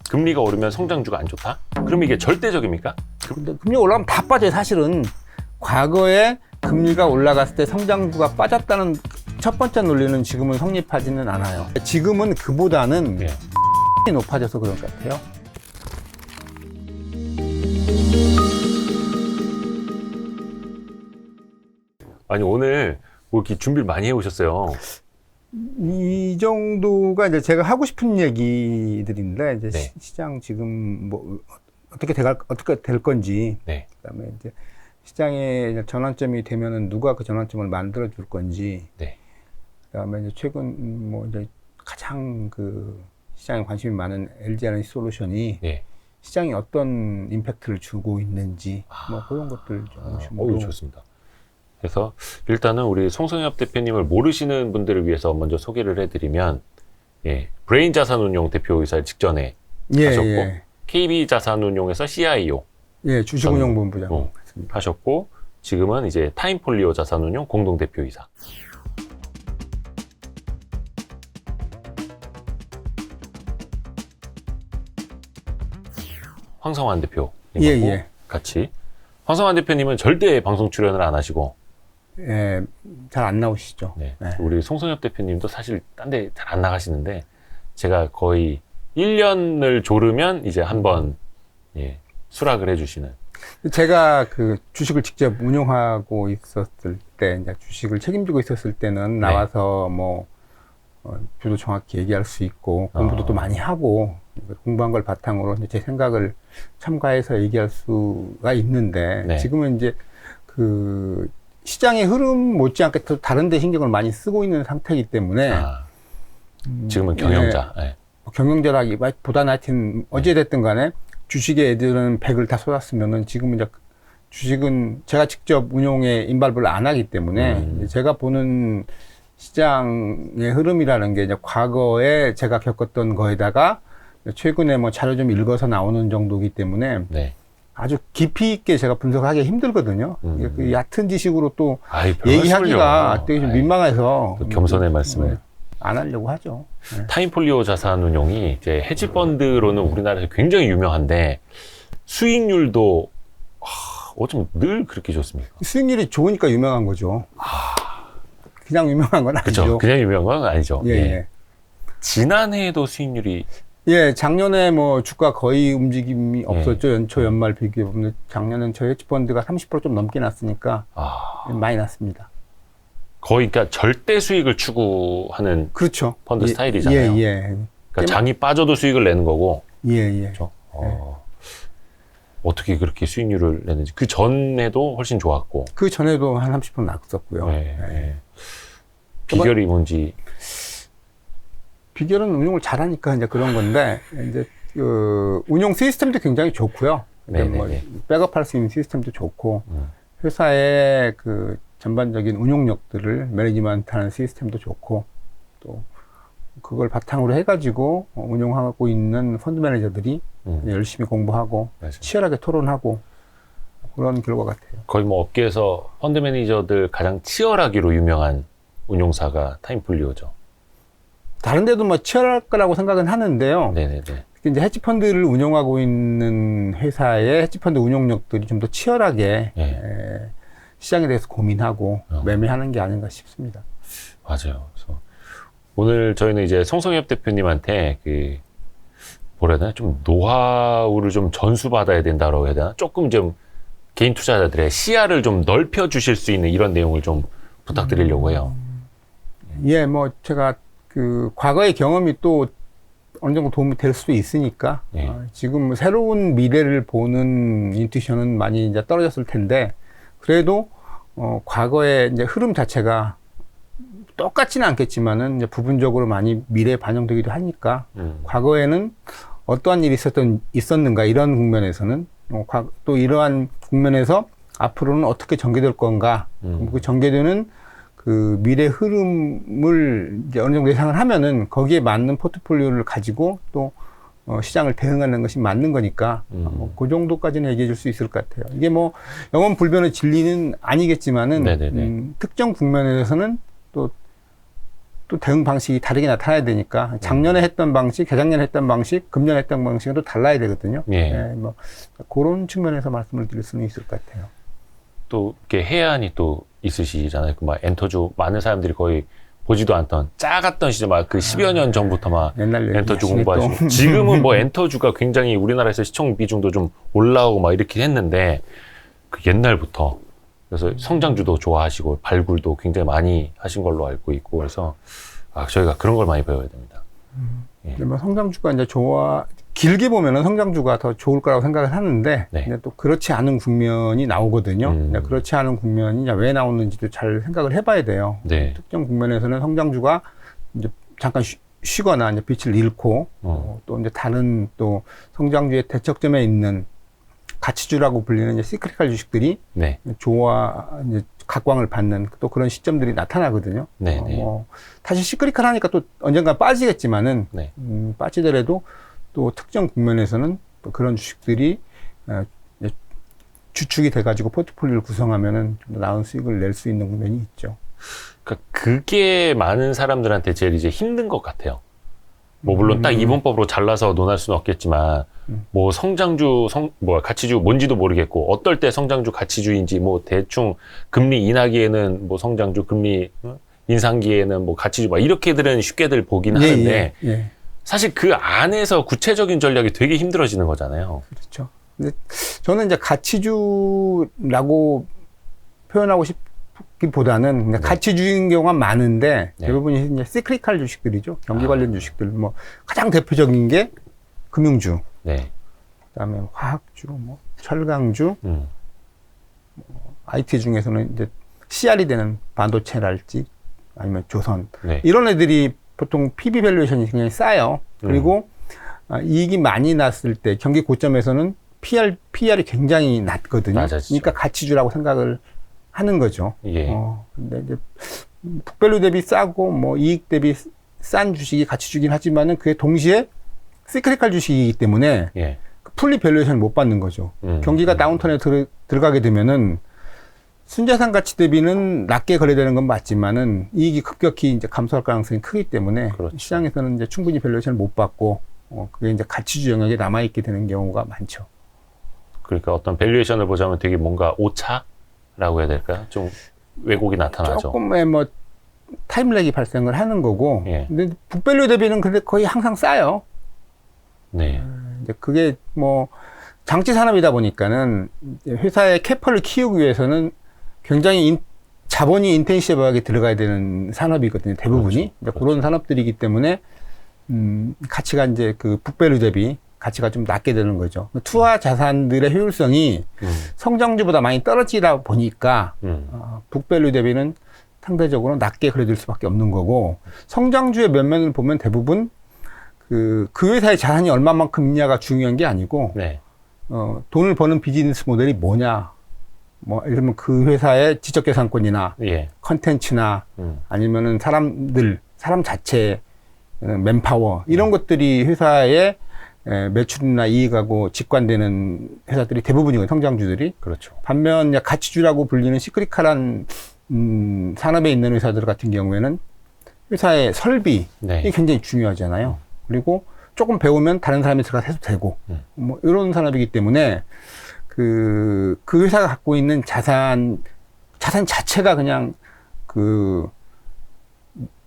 금리가 오르면 성장주가 안 좋다? 그럼 이게 절대적입니까? 근데 금리가 올라가면 다 빠져요. 사실은 과거에 금리가 올라갔을 때 성장주가 빠졌다는 첫 번째 논리는 지금은 성립하지는 않아요. 지금은 그보다는 예. 높아져서 그런 것 같아요. 아니 오늘 뭐 이렇게 준비를 많이 해오셨어요. 이 정도가 이제 제가 하고 싶은 얘기들인데 이제 네. 시장 지금 뭐 어떻게 될 건지, 네. 그다음에 이제 시장의 전환점이 되면은 누가 그 전환점을 만들어 줄 건지, 네. 그다음에 이제 최근 뭐 이제 가장 그 시장에 관심이 많은 LG 에너지 솔루션이 네. 시장에 어떤 임팩트를 주고 있는지 뭐 그런 것들 중심으로. 좋습니다. 그래서 일단은 우리 송성엽 대표님을 모르시는 분들을 위해서 먼저 소개를 해드리면, 예, 브레인 자산운용 대표이사 직전에 하셨고, KB 자산운용에서 CIO, 예, 주식운용본부장 하셨고, 지금은 이제 타임폴리오 자산운용 공동대표이사. 황성환 대표님하고 같이. 황성환 대표님은 절대 방송 출연을 안 하시고, 예, 잘 안 나오시죠. 네. 네. 우리 송성엽 대표님도 사실 딴 데 잘 안 나가시는데, 제가 거의 1년을 조르면 이제 한번, 예, 수락을 해주시는. 제가 그 주식을 직접 운용하고 있었을 때, 이제 주식을 책임지고 있었을 때는 나와서 뭐, 주도 정확히 얘기할 수 있고, 공부도 또 많이 하고, 공부한 걸 바탕으로 이제 제 생각을 첨가해서 얘기할 수가 있는데, 네. 지금은 이제 그 시장의 흐름 못지않게 또 다른 데 신경을 많이 쓰고 있는 상태이기 때문에, 지금은 경영자. 예. 경영자라기보다는 하여튼 어찌 됐든 간에 주식에 애들은 100을 다 쏟았으면은 지금은 이제 주식은 제가 직접 운용에 인발부를 안 하기 때문에 제가 보는 시장의 흐름이라는 게 이제 과거에 제가 겪었던 거에다가 최근에 뭐 자료 좀 읽어서 나오는 정도이기 때문에 네. 아주 깊이 있게 제가 분석하기 힘들거든요. 그 얕은 지식으로 또 별 얘기하기가 말씀을요. 되게 좀 민망해서 또 겸손의 말씀을. 안 하려고 하죠. 네. 타임폴리오 자산운용이 이제 헤지펀드로는 우리나라에서 굉장히 유명한데 수익률도 어쩜 늘 그렇게 좋습니까? 수익률이 좋으니까 유명한 거죠. 그냥 유명한 건 아니죠. 그렇죠. 그냥 유명한 건 아니죠. 예, 예. 예. 지난해에도 수익률이 예, 작년에 뭐 주가 거의 움직임이 없었죠. 연초 연말 비교해보면 작년엔 저희 헤지펀드가 30% 좀 넘게 났으니까 많이 났습니다. 거의 그러니까 절대 수익을 추구하는 그렇죠. 펀드 스타일이잖아요. 예, 예. 그러니까 장이 빠져도 수익을 내는 거고. 예, 예. 그렇죠? 어떻게 그렇게 수익률을 내는지. 그 전에도 훨씬 좋았고. 그 전에도 한 30% 났었고요. 네, 네. 비결이 뭔지. 비결은 운용을 잘하니까 이제 그런 건데, 이제 그 운용 시스템도 굉장히 좋고요. 뭐 백업할 수 있는 시스템도 좋고, 회사의 그 전반적인 운용력들을 매니지먼트하는 시스템도 좋고, 또 그걸 바탕으로 해가지고 운용하고 있는 펀드 매니저들이 열심히 공부하고 맞아요. 치열하게 토론하고 그런 결과 같아요. 거의 뭐 업계에서 펀드 매니저들 가장 치열하기로 유명한 운용사가 타임폴리오죠. 다른 데도 뭐 치열할 거라고 생각은 하는데요. 네네네. 특히 이제 헤지펀드를 운용하고 있는 회사의 헤지펀드 운용력들이 좀 더 치열하게 시장에 대해서 고민하고 매매하는 게 아닌가 싶습니다. 맞아요. 그래서 오늘 저희는 이제 송성엽 대표님한테 그 뭐라 해야 되나 좀 노하우를 좀 전수받아야 된다고 해야 되나 조금 좀 개인 투자자들의 시야를 좀 넓혀 주실 수 있는 이런 내용을 좀 부탁드리려고 해요. 예, 뭐 제가 그 과거의 경험이 또 어느 정도 도움이 될 수도 있으니까 지금 새로운 미래를 보는 인투이션은 많이 이제 떨어졌을 텐데 그래도 과거의 이제 흐름 자체가 똑같지는 않겠지만은 이제 부분적으로 많이 미래에 반영되기도 하니까 과거에는 어떠한 일이 있었는가 이런 국면에서는 또 이러한 국면에서 앞으로는 어떻게 전개될 건가 그 전개되는 그 미래 흐름을 이제 어느 정도 예상을 하면은 거기에 맞는 포트폴리오를 가지고 또 시장을 대응하는 것이 맞는 거니까 뭐 그 정도까지는 얘기해 줄 수 있을 것 같아요. 이게 뭐 영원 불변의 진리는 아니겠지만은 특정 국면에서는 또 또 대응 방식이 다르게 나타나야 되니까 작년에 했던 방식, 재작년에 했던 방식, 금년에 했던 방식은 또 달라야 되거든요. 예. 네, 뭐 그런 측면에서 말씀을 드릴 수는 있을 것 같아요. 또 이렇게 해안이 또 있으시잖아요. 그 막 엔터주 많은 사람들이 거의 보지도 않던 작았던 시절 막 그 10여 년 전부터 막 옛날 엔터주 얘기하시네, 공부하시고 또. 지금은 뭐 엔터주가 굉장히 우리나라에서 시청 비중도 좀 올라오고 막 이렇게 했는데 그 옛날부터 그래서 성장주도 좋아하시고 발굴도 굉장히 많이 하신 걸로 알고 있고 그래서 저희가 그런 걸 많이 배워야 됩니다. 예. 뭐 성장주가 이제 길게 보면은 성장주가 더 좋을 거라고 생각을 하는데, 네. 근데 또 그렇지 않은 국면이 나오거든요. 근데 그렇지 않은 국면이 이제 왜 나오는지도 잘 생각을 해봐야 돼요. 네. 특정 국면에서는 성장주가 이제 잠깐 쉬거나 이제 빛을 잃고, 또 이제 다른 또 성장주의 대척점에 있는 가치주라고 불리는 이제 시크릿할 주식들이 네. 이제 각광을 받는 또 그런 시점들이 나타나거든요. 네, 네. 사실 시크릿할 하니까 또 언젠가 빠지겠지만은, 네. 빠지더라도 또 특정 국면에서는 또 그런 주식들이 이제 주축이 돼가지고 포트폴리오를 구성하면은 좀 더 나은 수익을 낼 수 있는 국면이 있죠. 그러니까 그게 많은 사람들한테 제일 이제 힘든 것 같아요. 뭐 물론 딱 이분법으로 잘라서 논할 수는 없겠지만 뭐 성장주, 가치주 뭔지도 모르겠고 어떨 때 성장주 가치주인지 뭐 대충 금리 인하기에는 뭐 성장주 금리 인상기에는 뭐 가치주 막 이렇게들은 쉽게들 보긴 하는데 예. 사실 그 안에서 구체적인 전략이 되게 힘들어지는 거잖아요. 그렇죠. 근데 저는 이제 가치주라고 표현하고 싶기보다는 그냥 가치주인 경우가 많은데 네. 대부분이 이제 시크릿할 주식들이죠. 경기 관련 주식들. 뭐 가장 대표적인 게 금융주, 네. 그다음에 화학주, 뭐 철강주, IT 중에서는 이제 CR이 되는 반도체랄지 아니면 조선 네. 이런 애들이 보통 PB 밸류에이션이 굉장히 싸요. 그리고 이익이 많이 났을 때 경기 고점에서는 PR이 굉장히 낮거든요. 맞아요. 그러니까 가치주라고 생각을 하는 거죠. 예. 근데 이제 북밸류 대비 싸고 뭐 이익 대비 싼 주식이 가치주긴 하지만은 그게 동시에 시크릿할 주식이기 때문에 예. 풀리 밸류에이션을 못 받는 거죠. 경기가 다운턴에 들어가게 되면은 순자산 가치 대비는 낮게 거래되는 건 맞지만은 이익이 급격히 이제 감소할 가능성이 크기 때문에 그렇죠. 시장에서는 이제 충분히 밸류에이션을 못 받고 그게 이제 가치주 영역에 남아있게 되는 경우가 많죠. 그러니까 어떤 밸류에이션을 보자면 되게 뭔가 오차라고 해야 될까요? 좀 왜곡이 나타나죠. 조금의 뭐 타임렉이 발생을 하는 거고, 예. 근데 북밸류 대비는 근데 거의 항상 싸요. 네. 이제 그게 뭐 장치 산업이다 보니까는 회사의 캐퍼를 키우기 위해서는 굉장히 자본이 인텐시브하게 들어가야 되는 산업이거든요. 대부분이. 그렇죠. 그런 산업들이기 때문에 가치가 이제 그 북밸류 대비 가치가 좀 낮게 되는 거죠. 투자 자산들의 효율성이 성장주보다 많이 떨어지다 보니까 북밸류 대비는 상대적으로 낮게 거래될 수밖에 없는 거고, 성장주의 면면을 보면 대부분 그 회사의 자산이 얼마만큼 있냐가 중요한 게 아니고, 네. 돈을 버는 비즈니스 모델이 뭐냐, 뭐 예를 들면 그 회사의 지적재산권이나 예. 컨텐츠나 아니면은 사람 자체 맨파워 이런 것들이 회사의 매출이나 이익하고 직관되는 회사들이 대부분이거든요. 성장주들이. 그렇죠. 반면 가치주라고 불리는 시크릿한 산업에 있는 회사들 같은 경우에는 회사의 설비 네. 이 굉장히 중요하잖아요. 그리고 조금 배우면 다른 사람이 들어가서 해도 되고 뭐 이런 산업이기 때문에 그 회사가 갖고 있는 자산 자체가 그냥 그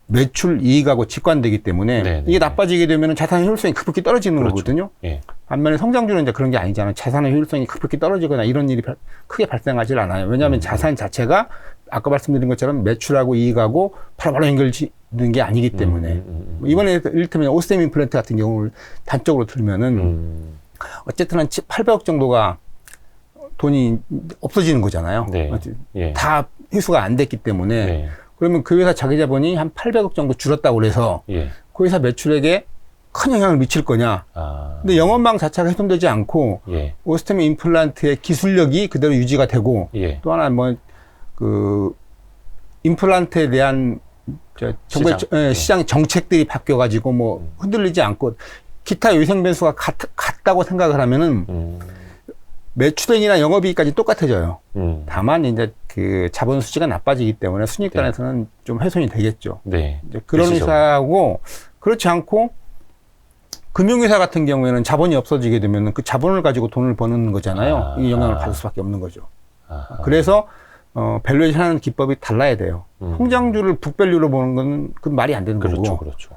매출 이익하고 직관되기 때문에 네네. 이게 나빠지게 되면 자산의 효율성이 급격히 떨어지는 그렇죠. 거거든요. 예. 반면에 성장주는 이제 그런 게 아니잖아요. 자산의 효율성이 급격히 떨어지거나 이런 일이 크게 발생하지 않아요. 왜냐하면 자산 자체가 아까 말씀드린 것처럼 매출하고 이익하고 바로바로 연결되는 게 아니기 때문에 이번에 이를테면 오스템 임플란트 같은 경우를 단적으로 들면은 어쨌든 한 800억 정도가 돈이 없어지는 거잖아요. 네. 예. 다 회수가 안 됐기 때문에 네. 그러면 그 회사 자기 자본이 한 800억 정도 줄었다고 그래서 예. 그 회사 매출액에 큰 영향을 미칠 거냐. 근데 영업망 자체가 훼손되지 않고 예. 오스템 임플란트의 기술력이 그대로 유지가 되고 예. 또 하나 뭐 그 임플란트에 대한 정부의 시장 정책들이 바뀌어가지고 뭐 흔들리지 않고 기타 위생 변수가 같다고 생각을 하면은 매출액이나 영업이익까지 똑같아져요. 다만 이제 그 자본 수지가 나빠지기 때문에 순이익단에서는 좀 훼손이 되겠죠. 네. 이제 그런 회사하고 그렇지 않고 금융회사 같은 경우에는 자본이 없어지게 되면 그 자본을 가지고 돈을 버는 거잖아요. 이 영향을 받을 수밖에 없는 거죠. 그래서 밸류에이션 하는 기법이 달라야 돼요. 성장주를 북밸류로 보는 건 그 말이 안 되는 거고. 그렇죠.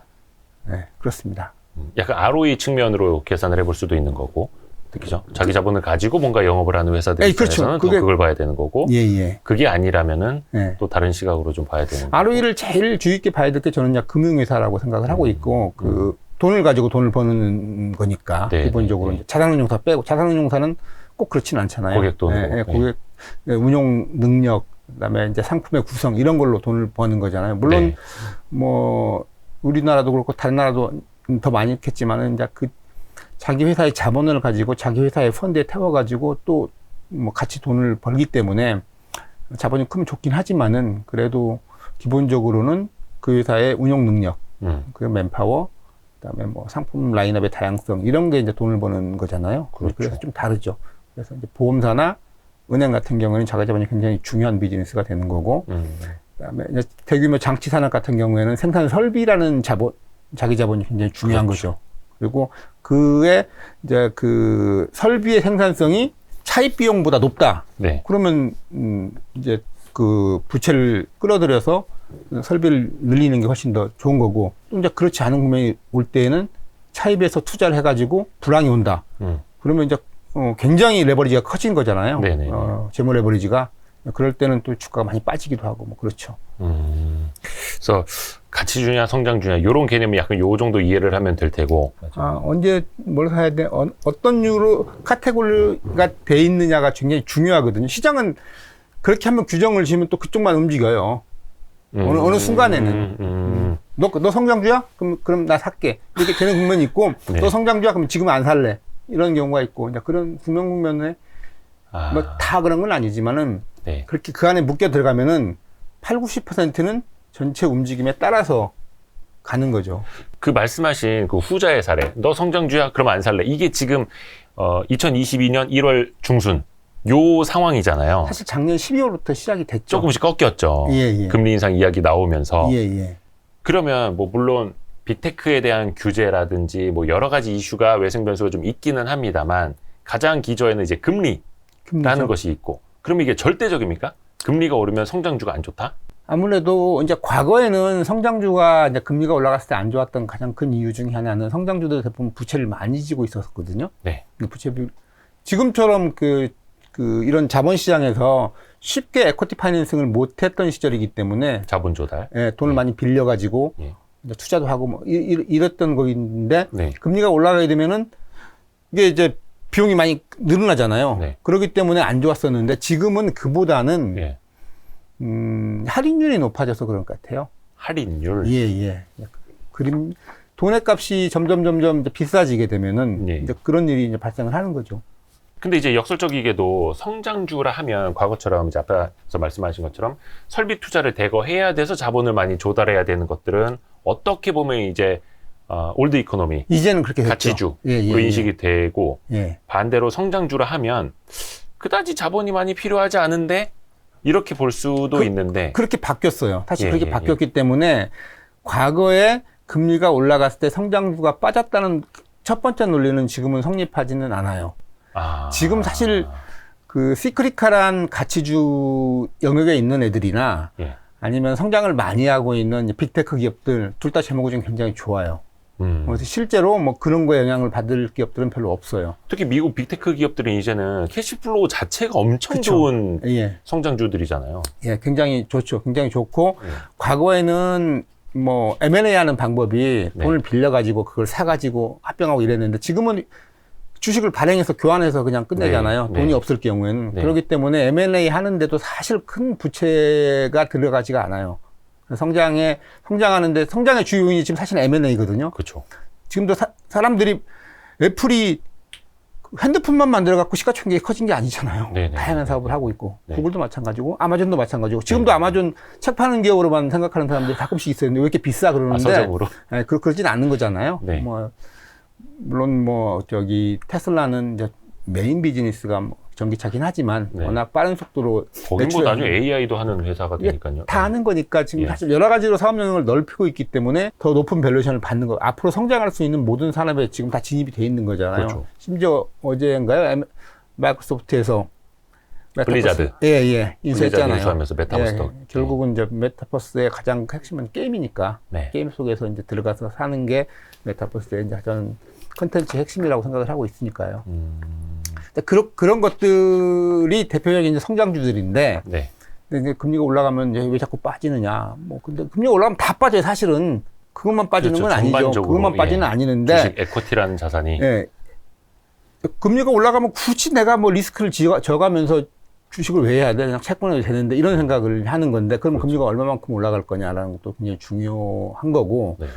네, 그렇습니다. 약간 ROE 측면으로 계산을 해볼 수도 있는 거고, 그죠? 자기 자본을 가지고 뭔가 영업을 하는 회사들 입장에서는 그렇죠. 그걸 봐야 되는 거고, 예. 그게 아니라면은 예. 또 다른 시각으로 좀 봐야 되는 거고. ROE를 제일 주의 깊게 봐야 될 게 저는 그냥 금융회사라고 생각을 하고 있고, 그 돈을 가지고 돈을 버는 거니까 네, 기본적으로 네. 이제 자산운용사 빼고 자산운용사는 꼭 그렇진 않잖아요. 고객 돈으로. 예, 고객 운용 능력, 그다음에 이제 상품의 구성 이런 걸로 돈을 버는 거잖아요. 물론 네. 뭐 우리나라도 그렇고 다른 나라도 더 많이 있겠지만은 이제 그 자기 회사의 자본을 가지고 자기 회사의 펀드에 태워가지고 또 뭐 같이 돈을 벌기 때문에 자본이 크면 좋긴 하지만은 그래도 기본적으로는 그 회사의 운용 능력, 그 맨파워, 그다음에 뭐 상품 라인업의 다양성 이런 게 이제 돈을 버는 거잖아요. 그렇죠. 그래서 좀 다르죠. 그래서 이제 보험사나 은행 같은 경우에는 자기 자본이 굉장히 중요한 비즈니스가 되는 거고, 그다음에 이제 대규모 장치 산업 같은 경우에는 생산 설비라는 자본, 자기 자본이 굉장히 중요한 그렇죠. 거죠. 그리고 그의 이제 그 설비의 생산성이 차입 비용보다 높다. 네. 그러면 이제 그 부채를 끌어들여서 설비를 늘리는 게 훨씬 더 좋은 거고, 또 이제 그렇지 않은 국면이 올 때에는 차입에서 투자를 해가지고 불황이 온다. 그러면 이제 굉장히 레버리지가 커진 거잖아요. 네네. 재무 레버리지가. 그럴 때는 또 주가가 많이 빠지기도 하고 뭐 그렇죠. 그래서 가치주냐 성장주냐 이런 개념이 약간 요 정도 이해를 하면 될 테고. 언제 뭘 사야 돼? 어떤 류로 카테고리가 돼 있느냐가 굉장히 중요하거든요. 시장은 그렇게 한번 규정을 지으면 또 그쪽만 움직여요. 어느 순간에는. 너 성장주야? 그럼 나 살게. 이렇게 되는 국면이 있고, 네. 너 성장주야? 그럼 지금 안 살래. 이런 경우가 있고, 이제 그런 국면에 뭐 다 그런 건 아니지만은, 네. 그렇게 그 안에 묶여 들어가면은 80~90%는 전체 움직임에 따라서 가는 거죠. 그 말씀하신 그 후자의 사례, 너 성장주야? 그럼 안 살래. 이게 지금 2022년 1월 중순 요 상황이잖아요. 사실 작년 12월부터 시작이 됐죠. 조금씩 꺾였죠. 예. 금리 인상 이야기 나오면서. 예. 그러면 뭐 물론 빅테크에 대한 규제라든지 뭐 여러 가지 이슈가 외생 변수가 좀 있기는 합니다만 가장 기저에는 이제 금리라는 금리죠. 것이 있고. 그럼 이게 절대적입니까? 금리가 오르면 성장주가 안 좋다? 아무래도 이제 과거에는 성장주가 이제 금리가 올라갔을 때 안 좋았던 가장 큰 이유 중에 하나는 성장주들 대부분 부채를 많이 지고 있었거든요. 네. 지금처럼 이런 자본시장에서 쉽게 에쿼티 파이낸싱을 못했던 시절이기 때문에 자본 조달. 예, 돈을 많이 빌려가지고 예. 이제 투자도 하고 뭐 이랬던 거인데 네. 금리가 올라가게 되면은 이게 이제 비용이 많이 늘어나잖아요. 네. 그렇기 때문에 안 좋았었는데 지금은 그보다는 예. 할인율이 높아져서 그런 것 같아요. 할인율. 예. 돈의 값이 점점 이제 비싸지게 되면은 예. 이제 그런 일이 이제 발생을 하는 거죠. 근데 이제 역설적이게도 성장주라 하면 과거처럼 이제 앞에서 말씀하신 것처럼 설비 투자를 대거 해야 돼서 자본을 많이 조달해야 되는 것들은 어떻게 보면 이제 올드 이코노미, 이제는 그렇게 됐죠. 가치주로 예. 인식이 되고 예. 반대로 성장주라 하면 그다지 자본이 많이 필요하지 않은데 이렇게 볼 수도 있는데 그렇게 바뀌었어요. 사실 예, 그렇게 예, 바뀌었기 때문에 과거에 금리가 올라갔을 때 성장주가 빠졌다는 첫 번째 논리는 지금은 성립하지는 않아요. 지금 사실 그 시크리컬한 가치주 영역에 있는 애들이나 예. 아니면 성장을 많이 하고 있는 빅테크 기업들 둘 다 제목이 좀 굉장히 좋아요. 그래서 실제로 뭐 그런 거에 영향을 받을 기업들은 별로 없어요. 특히 미국 빅테크 기업들은 이제는 캐시플로우 자체가 엄청 그쵸. 좋은 예. 성장주들이잖아요. 예, 굉장히 좋죠. 굉장히 좋고 예. 과거에는 뭐 M&A 하는 방법이 네. 돈을 빌려가지고 그걸 사가지고 합병하고 이랬는데 지금은 주식을 발행해서 교환해서 그냥 끝내잖아요. 네. 돈이 없을 경우에는. 네. 그렇기 때문에 M&A 하는데도 사실 큰 부채가 들어가지가 않아요. 성장하는데 성장의 주요 요인이 지금 사실 M&A거든요. 그렇죠. 지금도 사람들이 애플이 핸드폰만 만들어갖고 시가총액이 커진 게 아니잖아요. 네네. 다양한 사업을 하고 있고 네. 구글도 마찬가지고 아마존도 마찬가지고 지금도 아마존 책 파는 기업으로만 생각하는 사람들이 가끔씩 있어요. 근데 왜 이렇게 비싸 그러는데 서적으로. 그러진 않는 거잖아요. 네. 물론 테슬라는 이제 메인 비즈니스가 전기차긴 하지만 네. 워낙 빠른 속도로 거긴 뭐 매출을- 나중에 AI도 하는 회사가 되니까요. 다 하는 거니까 지금 예. 사실 여러 가지로 사업 영역을 넓히고 있기 때문에 더 높은 밸류에이션을 받는 거. 앞으로 성장할 수 있는 모든 산업에 지금 다 진입이 돼 있는 거잖아요. 그렇죠. 심지어 어제인가요? 마이크로소프트에서 블리자드. 예, 인수했잖아요. 인수하면서 메타버스. 예, 결국은 이제 메타버스의 가장 핵심은 게임이니까 네. 게임 속에서 이제 들어가서 사는 게 메타버스의 이제 저는 컨텐츠 핵심이라고 생각을 하고 있으니까요. 근데 그런 것들이 대표적인 이제 성장주들인데, 네. 근데 이제 금리가 올라가면 이제 왜 자꾸 빠지느냐? 뭐 근데 금리가 올라가면 다 빠져요. 사실은 그것만 빠지는 그렇죠. 건 아니죠. 전반적으로, 그것만 빠지는 예. 아니는데, 주식 에쿼티라는 자산이 예. 금리가 올라가면 굳이 내가 뭐 리스크를 져가면서 주식을 왜 해야 돼? 그냥 채권해도 되는데 이런 생각을 하는 건데, 그러면 금리가 얼마만큼 올라갈 거냐라는 것도 굉장히 중요한 거고. 네.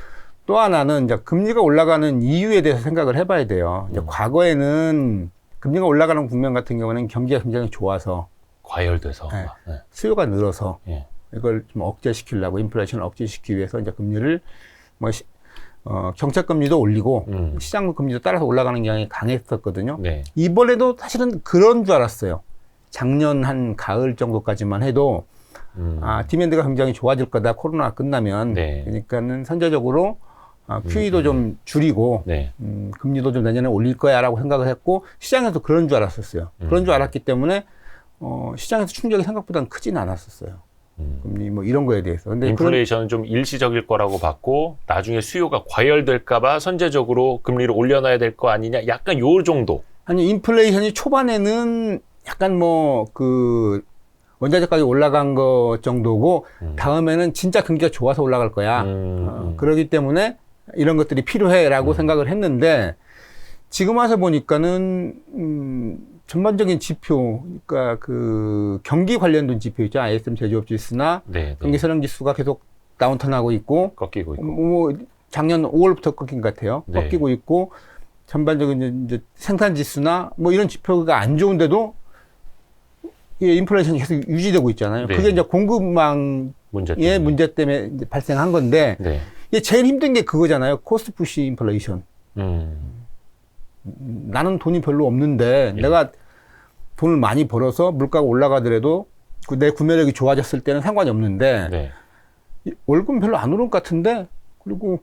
또 하나는 이제 금리가 올라가는 이유에 대해서 생각을 해봐야 돼요. 이제 과거에는 금리가 올라가는 국면 같은 경우는 경기가 굉장히 좋아서 과열돼서 네. 막, 네. 수요가 늘어서 예. 이걸 좀 억제시키려고 인플레이션을 억제시키기 위해서 이제 금리를 뭐 정책 금리도 올리고 시장 금리도 따라서 올라가는 경향이 강했었거든요. 네. 이번에도 사실은 그런 줄 알았어요. 작년 한 가을 정도까지만 해도 디맨드가 굉장히 좋아질 거다. 코로나가 끝나면. 네. 그러니까는 선제적으로 QE도 좀 줄이고 네. 금리도 좀 내년에 올릴 거야라고 생각을 했고 시장에서 그런 줄 알았었어요. 그런 줄 알았기 때문에 시장에서 충격이 생각보다는 크지는 않았었어요. 금리 뭐 이런 거에 대해서. 근데 인플레이션은 좀 일시적일 거라고 봤고 나중에 수요가 과열될까봐 선제적으로 금리를 올려놔야 될 거 아니냐. 약간 요 정도. 아니 인플레이션이 초반에는 약간 뭐 그 원자재 가격이 올라간 거 정도고 다음에는 진짜 경기가 좋아서 올라갈 거야. 그렇기 때문에 이런 것들이 필요해라고 생각을 했는데 지금 와서 보니까는 전반적인 지표, 그러니까 그 경기 관련된 지표 있죠. ISM 제조업 지수나 네. 경기 선행 지수가 계속 다운턴하고 있고, 꺾이고 있고. 뭐 작년 5월부터 꺾인 것 같아요. 네. 꺾이고 있고 전반적인 이제 생산 지수나 뭐 이런 지표가 안 좋은데도 이 인플레이션이 계속 유지되고 있잖아요. 네. 그게 이제 공급망의 문제 때문에 이제 발생한 건데, 네. 이게 제일 힘든 게 그거잖아요. 코스트 푸시 인플레이션. 나는 돈이 별로 없는데 예. 내가 돈을 많이 벌어서 물가가 올라가더라도 내 구매력이 좋아졌을 때는 상관이 없는데 네. 월급은 별로 안 오를 것 같은데 그리고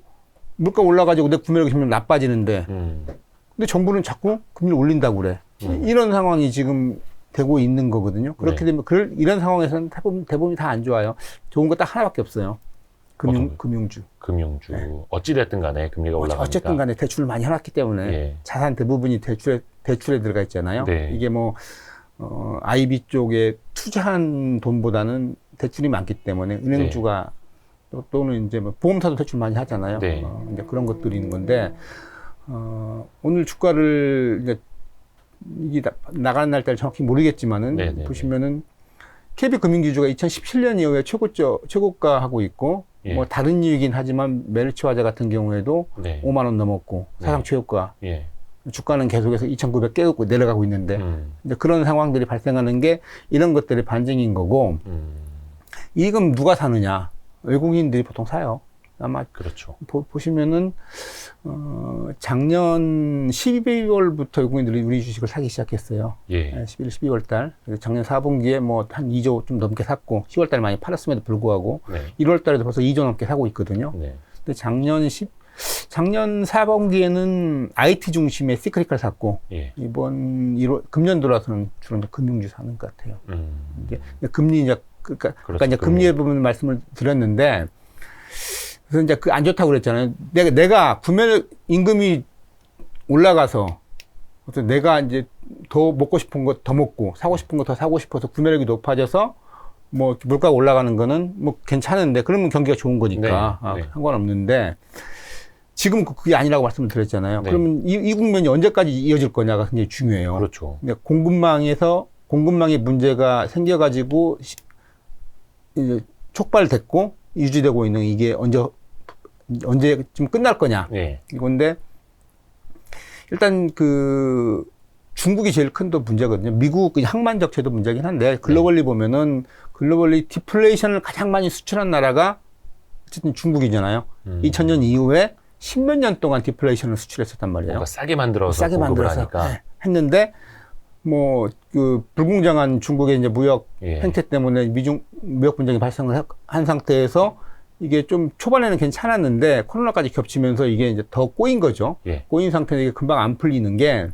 물가 올라가지고 내 구매력이 점점 나빠지는데 근데 정부는 자꾸 금리를 올린다고 그래. 이런 상황이 지금 되고 있는 거거든요. 그렇게 네. 되면 이런 상황에서는 대부분이 다 안 좋아요. 좋은 거 딱 하나밖에 없어요. 금융주. 금융주. 네. 어찌됐든 간에 금리가 올라가니까. 어쨌든 간에 대출을 많이 해놨기 때문에 예. 자산 대부분이 대출에 들어가 있잖아요. 네. 이게 뭐, IB 쪽에 투자한 돈보다는 대출이 많기 때문에 은행주가 또는 이제 뭐 보험사도 대출 많이 하잖아요. 네. 이제 그런 것들이 있는 건데, 오늘 주가를 이제 이게 나가는 날짜를 정확히 모르겠지만은 네, 네, 보시면은 KB금융지주가 2017년 이후에 최고가 하고 있고 예. 뭐 다른 이유이긴 하지만 메르츠화재 같은 경우에도 네. 5만 원 넘었고 사상 최고가 예. 주가는 계속해서 2,900 깨고 내려가고 있는데 이제 그런 상황들이 발생하는 게 이런 것들의 반증인 거고 이익은 누가 사느냐 외국인들이 보통 사요. 아마 그렇죠. 보시면은 작년 12월부터 외국인들이 우리 주식을 사기 시작했어요. 예. 11월, 12월 달. 그래서 작년 4분기에 뭐 한 2조 좀 넘게 샀고 10월 달 많이 팔았음에도 불구하고 네. 1월 달에도 벌써 2조 넘게 사고 있거든요. 네. 근데 작년 4분기에는 IT 중심의 시크릿을 샀고 예. 이번 금년 들어와서는 주로 이제 금융주 사는 것 같아요. 이게 금리 이제 그러니까 이제 금리의 부분 말씀을 드렸는데 그래서 이제 그 안 좋다고 그랬잖아요. 내가 구매 임금이 올라가서 어떤 내가 이제 더 먹고 싶은 거 더 먹고 사고 싶은 거 더 사고 싶어서 구매력이 높아져서 뭐 물가가 올라가는 거는 뭐 괜찮은데 그러면 경기가 좋은 거니까 네, 네. 상관없는데 지금 그게 아니라고 말씀을 드렸잖아요. 네. 그러면 이 국면이 언제까지 이어질 거냐가 굉장히 중요해요. 그렇죠. 근데 공급망의 문제가 생겨가지고 이제 촉발됐고 유지되고 있는 이게 언제쯤 끝날 거냐 네. 이건데 일단 그 중국이 제일 큰 또 문제거든요. 미국 항만적 제도 문제긴 한데 글로벌리 보면은 글로벌리 디플레이션을 가장 많이 수출한 나라가 어쨌든 중국이잖아요. 2000년 이후에 10몇 년 동안 디플레이션을 수출했었단 말이에요. 뭔가 싸게 만들어서 싸게 공급을 만들어서 하니까. 했는데 뭐 그 불공정한 중국의 이제 무역 예. 행태 때문에 미중 무역 분쟁이 발생을 한 상태에서 이게 좀 초반에는 괜찮았는데 코로나까지 겹치면서 이게 이제 더 꼬인 거죠. 예. 꼬인 상태에서 이게 금방 안 풀리는 게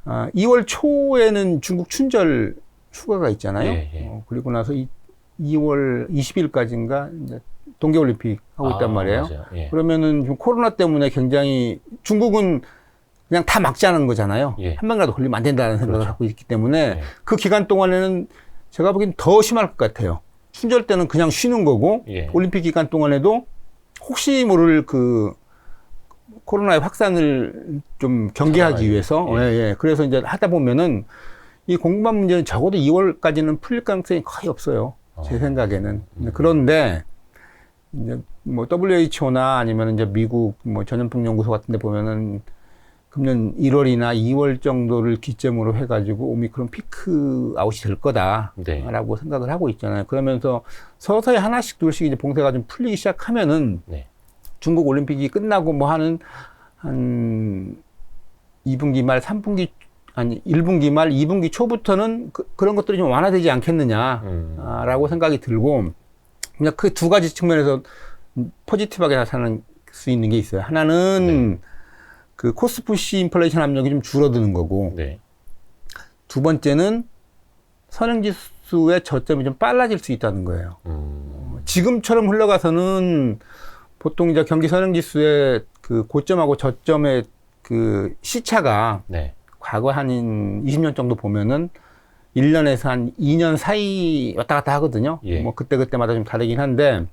2월 초에는 중국 춘절 휴가가 있잖아요. 예, 예. 그리고 나서 2월 20일까지인가 이제 동계올림픽 하고 있단 말이에요. 맞아요. 예. 그러면은 지금 코로나 때문에 굉장히 중국은 그냥 다 막자는 거잖아요. 예. 한 명이라도 걸리면 안 된다는 생각을 그렇죠. 갖고 있기 때문에 예. 그 기간 동안에는 제가 보기엔 더 심할 것 같아요. 춘절 때는 그냥 쉬는 거고 예. 올림픽 기간 동안에도 혹시 모를 그 코로나의 확산을 좀 경계하기 잡아야지. 위해서 예. 예. 그래서 이제 하다 보면은 이 공급망 문제는 적어도 2월까지는 풀릴 가능성이 거의 없어요. 제 생각에는. 그런데 이제 뭐 WHO나 아니면 이제 미국 뭐 전염병 연구소 같은 데 보면은 금년 1월이나 2월 정도를 기점으로 해가지고 오미크론 피크 아웃이 될 거다라고 네. 생각을 하고 있잖아요. 그러면서 서서히 하나씩 둘씩 이제 봉쇄가 좀 풀리기 시작하면은 네. 중국 올림픽이 끝나고 뭐 한 2분기 말, 3분기 아니 1분기 말, 2분기 초부터는 그런 것들이 좀 완화되지 않겠느냐라고 생각이 들고 그냥 그 두 가지 측면에서 포지티브하게 나타날 수 있는 게 있어요. 하나는 그 코스트 푸시 인플레이션 압력이 좀 줄어드는 거고 네. 두 번째는 선행지수의 저점이 좀 빨라질 수 있다는 거예요. 지금처럼 흘러가서는 보통 이제 경기 선행지수의 그 고점하고 저점의 그 시차가 네. 과거 한 20년 정도 보면은 1년에서 한 2년 사이 왔다 갔다 하거든요. 예. 뭐 그때마다 좀 다르긴 한데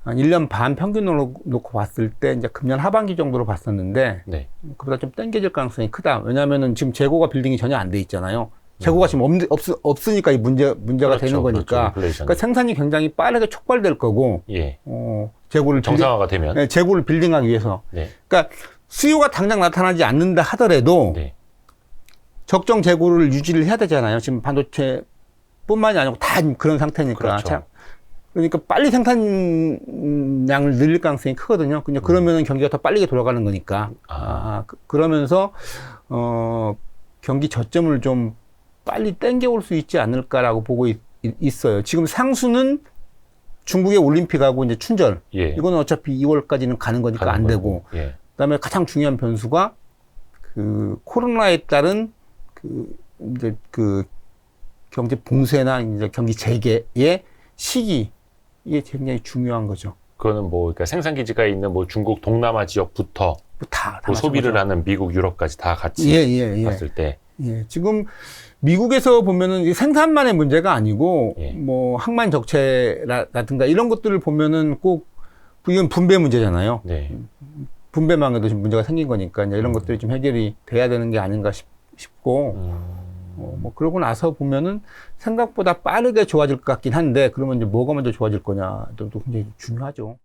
한 1년 반 평균으로 놓고 봤을 때 이제 금년 하반기 정도로 봤었는데 네. 그보다 좀 땡겨질 가능성이 크다. 왜냐하면은 지금 재고가 빌딩이 전혀 안 돼 있잖아요. 재고가 지금 없으니까 이 문제가 그렇죠. 되는 거니까. 그렇죠. 그러니까 생산이 굉장히 빠르게 촉발될 거고, 예. 재고를 정상화가 되면. 네, 재고를 빌딩하기 위해서. 네. 그러니까 수요가 당장 나타나지 않는다 하더라도 네. 적정 재고를 유지를 해야 되잖아요. 지금 반도체뿐만이 아니고 다 그런 상태니까. 그렇죠. 그러니까 빨리 생산량을 늘릴 가능성이 크거든요. 그러면은 경기가 더 빨리 돌아가는 거니까. 그러면서 경기 저점을 좀 빨리 땡겨올 수 있지 않을까라고 보고 있어요. 지금 상수는 중국의 올림픽하고 이제 춘절. 예. 이거는 어차피 2월까지는 가는 거니까 안 되고. 예. 그다음에 가장 중요한 변수가 그 코로나에 따른 이제 경제 봉쇄나 이제 경기 재개의 시기. 이게 굉장히 중요한 거죠. 그거는 뭐, 그러니까 생산기지가 있는 뭐 중국 동남아 지역부터 다 뭐 소비를 마찬가지죠. 하는 미국, 유럽까지 다 같이 예. 봤을 때. 예, 지금 미국에서 보면은 이게 생산만의 문제가 아니고 예. 뭐 항만 적체라든가 이런 것들을 보면은 꼭 이건 분배 문제잖아요. 네. 분배망에도 지금 문제가 생긴 거니까 이제 이런 것들이 좀 해결이 돼야 되는 게 아닌가 싶고 뭐 그러고 나서 보면은 생각보다 빠르게 좋아질 것 같긴 한데 그러면 이제 뭐가 먼저 좋아질 거냐도 굉장히 중요하죠.